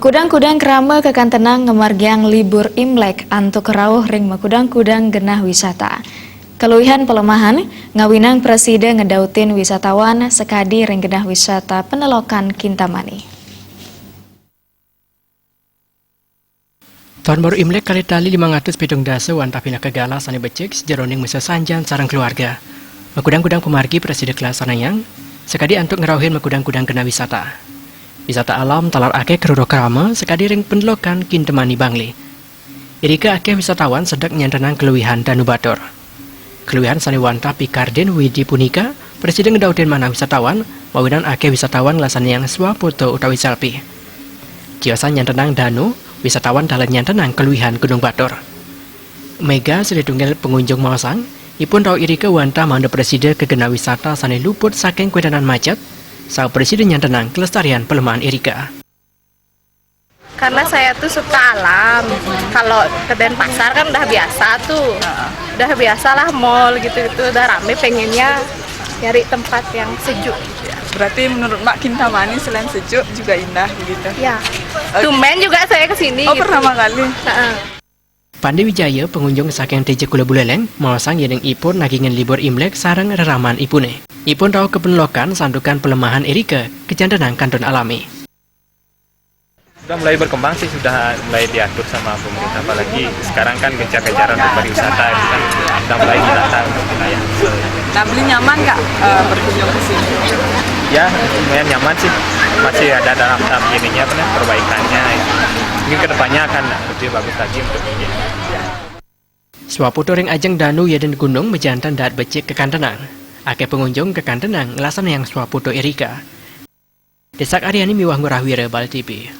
Makudang-kudang kerama kekantenang ngemargiang libur Imlek antuk rawuh ring makudang-kudang genah wisata. Keluihan pelemahan ngawinang presiden ngedautin wisatawan sekadi ring genah wisata Penelokan Kintamani. Tahun baru Imlek kali tali 500 pitung dasa wan tapina kegala sani becek sejeroning mesa sanjan sarang keluarga. Makudang-kudang pemargi presiden kelas sanayang sekadi antuk ngerawuhin makudang-kudang genah wisata. Wisata alam talar akeh keruro kerama sekadi ring Penelokan Kintamani Bangli. Irika akeh wisatawan sedek nyantenang keluihan Danu Batur. Keluihan saniwanta Pikarden Widi Punika, presiden ngedautin mana wisatawan, mawinan akeh wisatawan ngelasan yang swafoto utawi selfie. Kiosan nyantenang Danu, wisatawan dalan nyantenang keluihan Gunung Batur. Mega sedetunggal pengunjung mawasang, ipun rau irika wanta manda presiden kegena wisata sani luput saking kwedanan macet, saat presiden nyantenang kelestarian pelemahan irika. Karena saya tuh suka alam. Kalau ke Denpasar kan udah biasa tuh. Udah biasalah mall gitu-gitu, udah rame, pengennya nyari tempat yang sejuk. Berarti menurut Mbak Kintamani selain sejuk juga indah gitu. Ya. Tumben juga saya kesini. Oh, gitu. Pertama kali. Pandi Wijaya pengunjung saking TJ Kula Buleleng mawasang yedeng ipun nagingan libur Imlek sarang reraman ipune. Ipun rau kepenlokan sandukan pelemahan irika kejantenang kantun alami. Sudah mulai berkembang sih, sudah mulai diatur sama pemerintah, apalagi sekarang kan gencar-gencaran untuk pariwisata itu kan sudah mulai ditata untuk wilayah. Nah, beli nyaman nggak berkunjung ke sini? Ya, lumayan nyaman sih, masih ada dalam tahap ininya perbaikannya. Mungkin kedepannya akan lebih bagus lagi untuk ini. Swafoto ring ajeng Danu yeden gunung mejantan daat becek ke Kantenang. Akeh pengunjung ke Kantenang ngelasan yang swafoto irika. Desak Aryani Miwah Ngurahwira Bal TV.